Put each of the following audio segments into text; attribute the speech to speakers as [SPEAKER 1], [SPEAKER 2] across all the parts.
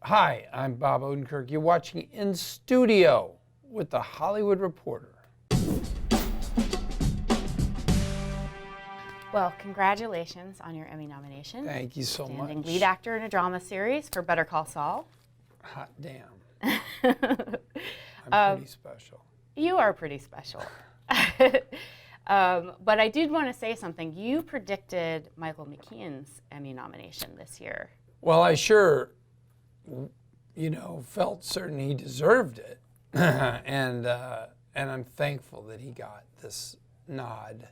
[SPEAKER 1] Hi, I'm Bob Odenkirk. You're watching In Studio with the Hollywood Reporter.
[SPEAKER 2] Well, congratulations on your Emmy nomination.
[SPEAKER 1] Thank you so much.
[SPEAKER 2] Standing lead actor in a drama series for Better Call Saul.
[SPEAKER 1] Hot damn. I'm pretty special.
[SPEAKER 2] You are pretty special. But I did want to say something. You predicted Michael McKean's Emmy nomination this year.
[SPEAKER 1] Well, I sure, felt certain he deserved it. and I'm thankful that he got this nod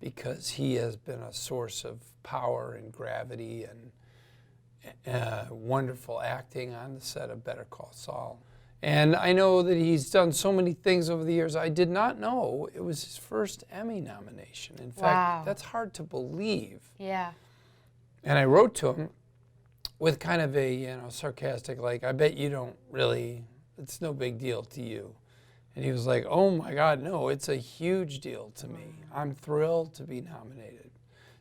[SPEAKER 1] because he has been a source of power and gravity and wonderful acting on the set of Better Call Saul. And I know that he's done so many things over the years. I did not know it was his first Emmy nomination. In fact, that's hard to believe.
[SPEAKER 2] Yeah.
[SPEAKER 1] And I wrote to him with kind of a, sarcastic, like, I bet you don't really, it's no big deal to you. And he was like, oh my God, no, it's a huge deal to me. I'm thrilled to be nominated.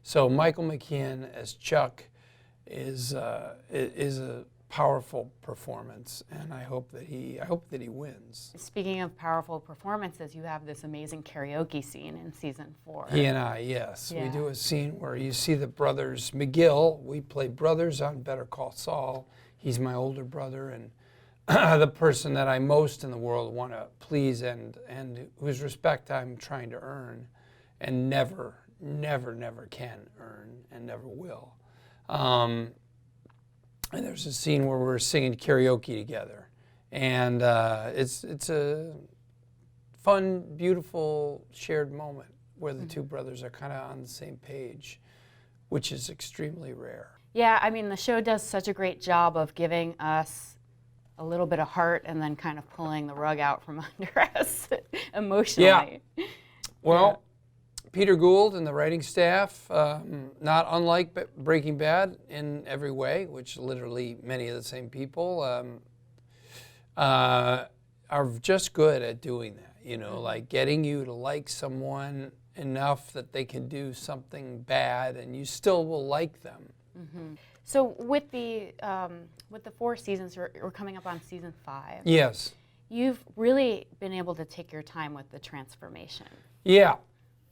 [SPEAKER 1] So Michael McKean as Chuck is a powerful performance, and I hope that he wins.
[SPEAKER 2] Speaking of powerful performances, you have this amazing karaoke scene in season 4.
[SPEAKER 1] He and I, yes.
[SPEAKER 2] Yeah.
[SPEAKER 1] We do a scene where you see the brothers McGill. We play brothers on Better Call Saul. He's my older brother, and the person that I most in the world want to please and whose respect I'm trying to earn and never can earn and never will. And there's a scene where we're singing karaoke together. And it's a fun, beautiful, shared moment where the two brothers are kind of on the same page, which is extremely rare.
[SPEAKER 2] Yeah, I mean, the show does such a great job of giving us a little bit of heart and then kind of pulling the rug out from under us emotionally.
[SPEAKER 1] Yeah. Well, Peter Gould and the writing staff, not unlike Breaking Bad in every way, which literally many of the same people, are just good at doing that, like getting you to like someone enough that they can do something bad and you still will like them.
[SPEAKER 2] Mm-hmm. So with the 4 seasons, we're coming up on season 5.
[SPEAKER 1] Yes.
[SPEAKER 2] You've really been able to take your time with the transformation.
[SPEAKER 1] Yeah.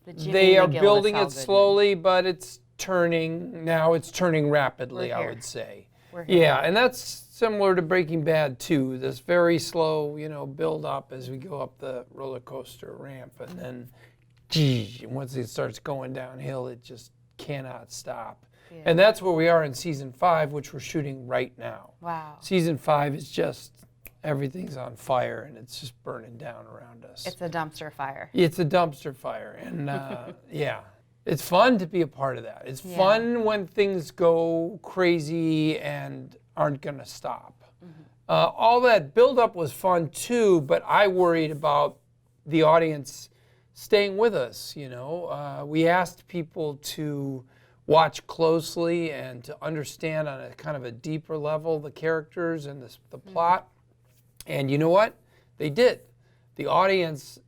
[SPEAKER 1] They are building it slowly,
[SPEAKER 2] Goodman.
[SPEAKER 1] but it's turning. Now it's turning rapidly, I would say.
[SPEAKER 2] We're here.
[SPEAKER 1] Yeah, and that's similar to Breaking Bad too. This very slow, build up as we go up the roller coaster ramp, and then, once it starts going downhill, it just cannot stop. Yeah. And that's where we are in season 5, which we're shooting right now.
[SPEAKER 2] Wow.
[SPEAKER 1] Season 5 is just, everything's on fire and it's just burning down around us.
[SPEAKER 2] It's a dumpster fire.
[SPEAKER 1] It's a dumpster fire. And yeah, it's fun to be a part of that. It's fun when things go crazy and aren't going to stop. Mm-hmm. All that buildup was fun too, but I worried about the audience staying with us. We asked people to watch closely and to understand on a kind of a deeper level the characters and the plot. And you know what? They did. The audience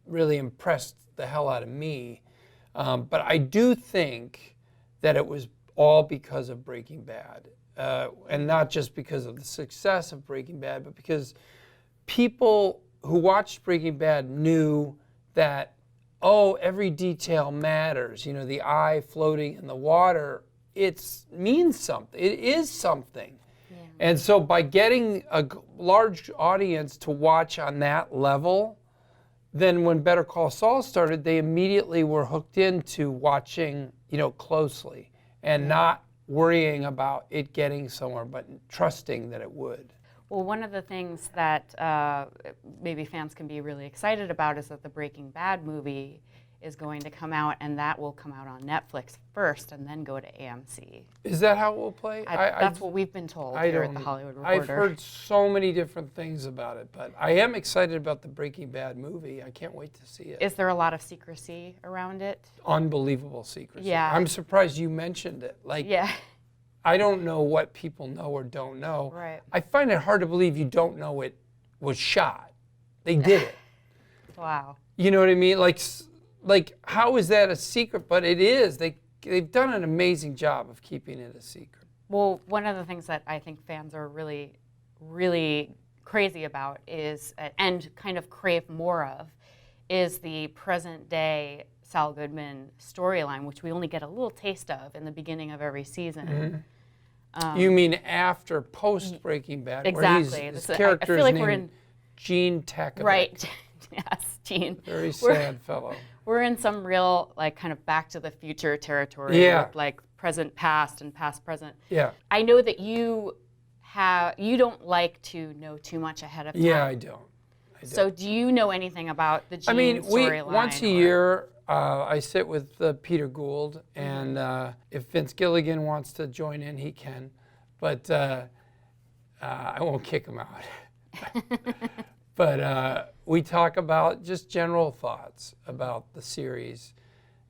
[SPEAKER 1] really impressed the hell out of me. But I do think that it was all because of Breaking Bad. And not just because of the success of Breaking Bad, but because people who watched Breaking Bad knew that, every detail matters. The eye floating in the water, it means something. It is something. Yeah. And so by getting a large audience to watch on that level, then when Better Call Saul started, they immediately were hooked into watching, closely and not worrying about it getting somewhere, but trusting that it would.
[SPEAKER 2] Well, one of the things that maybe fans can be really excited about is that the Breaking Bad movie is going to come out, and that will come out on Netflix first and then go to AMC.
[SPEAKER 1] Is that how it will play?
[SPEAKER 2] That's what we've been told here at the Hollywood Reporter.
[SPEAKER 1] I've heard so many different things about it, but I am excited about the Breaking Bad movie. I can't wait to see it.
[SPEAKER 2] Is there a lot of secrecy around it?
[SPEAKER 1] Unbelievable secrecy.
[SPEAKER 2] Yeah.
[SPEAKER 1] I'm surprised you mentioned it. I don't know what people know or don't know.
[SPEAKER 2] Right.
[SPEAKER 1] I find it hard to believe you don't know it was shot. They did it.
[SPEAKER 2] Wow.
[SPEAKER 1] You know what I mean? Like, how is that a secret? But it is. They've done an amazing job of keeping it a secret.
[SPEAKER 2] Well, one of the things that I think fans are really, really crazy about is, and kind of crave more of, is the present day Saul Goodman storyline, which we only get a little taste of in the beginning of every season.
[SPEAKER 1] You mean after post Breaking Bad?
[SPEAKER 2] Exactly.
[SPEAKER 1] Where his character is named Gene Takovic.
[SPEAKER 2] Right. Yes, Gene.
[SPEAKER 1] Very sad fellow.
[SPEAKER 2] We're in some real, like, kind of Back to the Future territory.
[SPEAKER 1] Yeah.
[SPEAKER 2] With, like, present past and past present.
[SPEAKER 1] Yeah.
[SPEAKER 2] I know that you don't like to know too much ahead of time.
[SPEAKER 1] Yeah, I don't.
[SPEAKER 2] So do you know anything about the Gene storyline?
[SPEAKER 1] Once a year, I sit with Peter Gould, and if Vince Gilligan wants to join in, he can, but I won't kick him out. But we talk about just general thoughts about the series.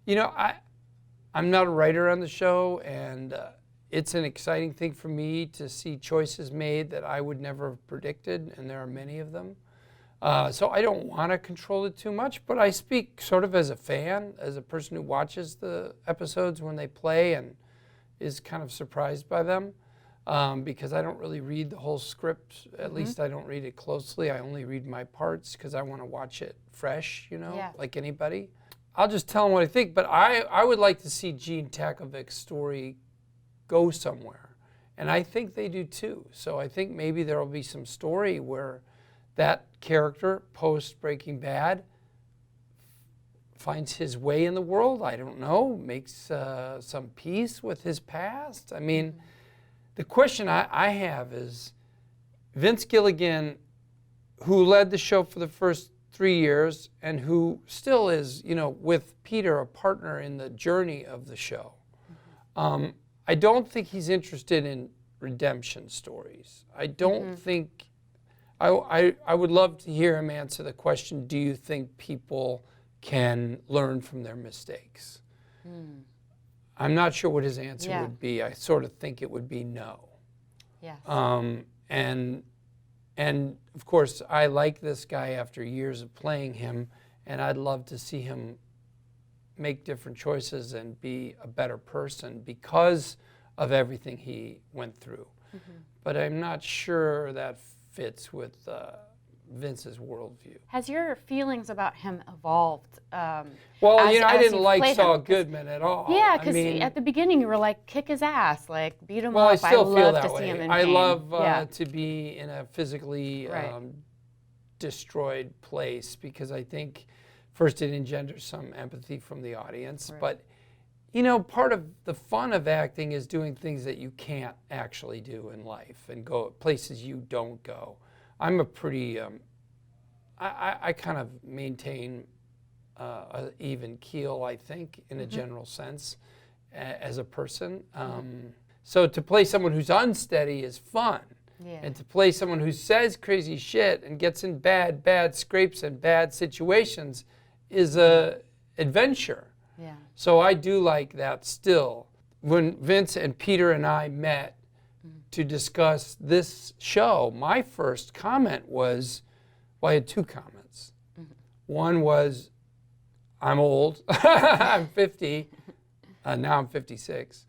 [SPEAKER 1] You know, I'm not a writer on the show, and it's an exciting thing for me to see choices made that I would never have predicted, and there are many of them. So I don't want to control it too much, but I speak sort of as a fan, as a person who watches the episodes when they play and is kind of surprised by them, because I don't really read the whole script. At least I don't read it closely. I only read my parts because I want to watch it fresh, you know, like anybody. I'll just tell them what I think, but I would like to see Gene Takovic's story go somewhere, and I think they do too. So I think maybe there will be some story where that character, post Breaking Bad, finds his way in the world. I don't know, makes some peace with his past. I mean, the question I have is, Vince Gilligan, who led the show for the first 3 years and who still is, you know, with Peter, a partner in the journey of the show, I don't think he's interested in redemption stories. I don't think... I would love to hear him answer the question, do you think people can learn from their mistakes? I'm not sure what his answer would be. I sort of think it would be no.
[SPEAKER 2] Yes.
[SPEAKER 1] And of course, I like this guy after years of playing him, and I'd love to see him make different choices and be a better person because of everything he went through. But I'm not sure that fits with Vince's worldview.
[SPEAKER 2] Has your feelings about him evolved?
[SPEAKER 1] Well, you know, I didn't like Saul Goodman at all.
[SPEAKER 2] Yeah, because at the beginning you were like, kick his ass, like beat him up.
[SPEAKER 1] I still feel that
[SPEAKER 2] to
[SPEAKER 1] way.
[SPEAKER 2] See him in
[SPEAKER 1] I
[SPEAKER 2] pain.
[SPEAKER 1] love to be in a physically destroyed place, because I think first it engenders some empathy from the audience, but you know, part of the fun of acting is doing things that you can't actually do in life and go places you don't go. I'm a pretty, I kind of maintain an even keel, I think, in a general sense, as a person. So to play someone who's unsteady is fun. And to play someone who says crazy shit and gets in bad scrapes and bad situations is a adventure. So I do like that still. When Vince and Peter and I met to discuss this show, my first comment was, well, I had two comments. One was, I'm old, I'm 50, now I'm 56.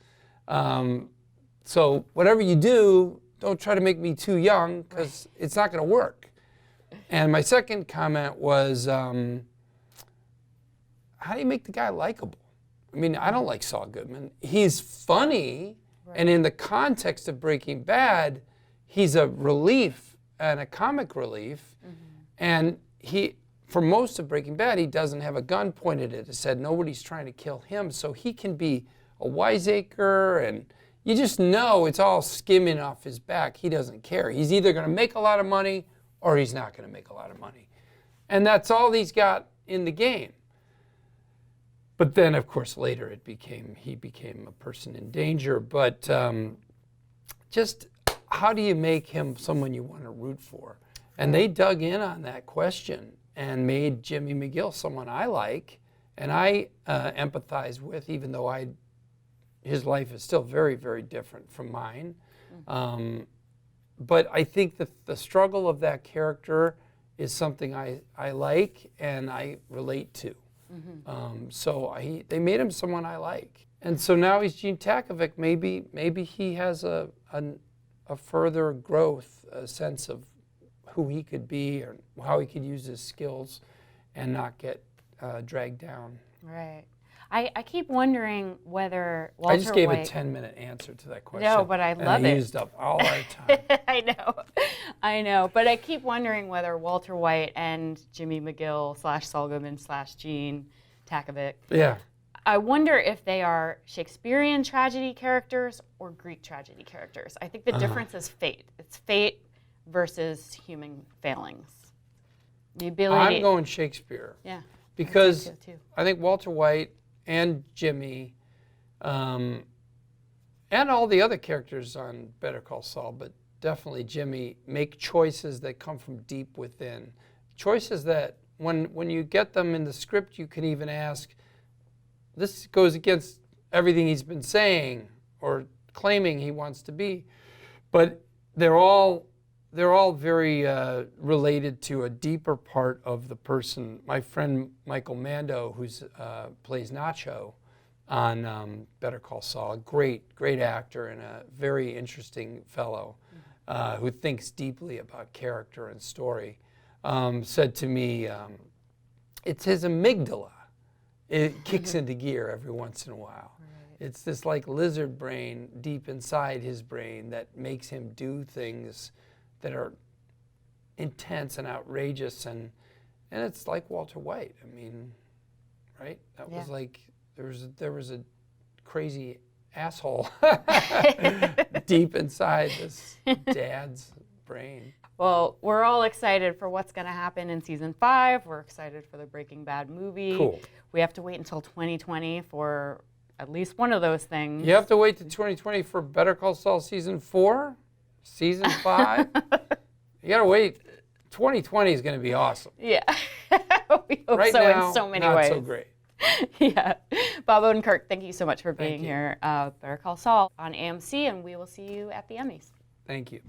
[SPEAKER 1] So whatever you do, don't try to make me too young, because it's not going to work. And my second comment was, how do you make the guy likable? I mean, I don't like Saul Goodman. He's funny, and in the context of Breaking Bad, he's a relief and a comic relief. And for most of Breaking Bad, he doesn't have a gun pointed at his head. Nobody's trying to kill him, so he can be a wiseacre, and you just know it's all skimming off his back. He doesn't care. He's either going to make a lot of money or he's not going to make a lot of money. And that's all he's got in the game. But then, of course, later he became a person in danger. But just how do you make him someone you want to root for? And they dug in on that question and made Jimmy McGill someone I like and I empathize with, even though his life is still very, very different from mine. But I think that the struggle of that character is something I like and I relate to. So they made him someone I like. And so now he's Gene Takovic. Maybe he has a further growth, a sense of who he could be or how he could use his skills and not get dragged down.
[SPEAKER 2] Right. I keep wondering whether Walter
[SPEAKER 1] I just gave
[SPEAKER 2] White,
[SPEAKER 1] a 10-minute answer to that question.
[SPEAKER 2] No, but I love
[SPEAKER 1] and I
[SPEAKER 2] it.
[SPEAKER 1] used up all our time.
[SPEAKER 2] I know. But I keep wondering whether Walter White and Jimmy McGill / Saul Goodman / Gene Takovic,
[SPEAKER 1] Yeah.
[SPEAKER 2] I wonder if they are Shakespearean tragedy characters or Greek tragedy characters. I think the difference is fate. It's fate versus human failings. The ability.
[SPEAKER 1] I'm going Shakespeare.
[SPEAKER 2] Yeah.
[SPEAKER 1] Because
[SPEAKER 2] so too.
[SPEAKER 1] I think Walter White and Jimmy and all the other characters on Better Call Saul, but definitely Jimmy, make choices that come from deep within. Choices that when you get them in the script, you can even ask, this goes against everything he's been saying or claiming he wants to be. But they're all very related to a deeper part of the person. My friend Michael Mando, who plays Nacho on Better Call Saul, a great actor and a very interesting fellow who thinks deeply about character and story, said to me, it's his amygdala. It kicks into gear every once in a while. Right. It's this like lizard brain deep inside his brain that makes him do things that are intense and outrageous, and it's like Walter White. I mean, right? That was like there was a crazy asshole deep inside this dad's brain.
[SPEAKER 2] Well, we're all excited for what's going to happen in season 5. We're excited for the Breaking Bad movie.
[SPEAKER 1] Cool.
[SPEAKER 2] We have to wait until 2020 for at least one of those things.
[SPEAKER 1] You have to wait to 2020 for Better Call Saul season 4, season 5. You got to wait. 2020 is going to be awesome.
[SPEAKER 2] Yeah. We hope
[SPEAKER 1] right
[SPEAKER 2] so
[SPEAKER 1] now,
[SPEAKER 2] in so many
[SPEAKER 1] not
[SPEAKER 2] ways.
[SPEAKER 1] so great.
[SPEAKER 2] Yeah. Bob Odenkirk, thank you so much for being
[SPEAKER 1] Thank you.
[SPEAKER 2] here. Better Call Saul on AMC, and we will see you at the Emmys.
[SPEAKER 1] Thank you.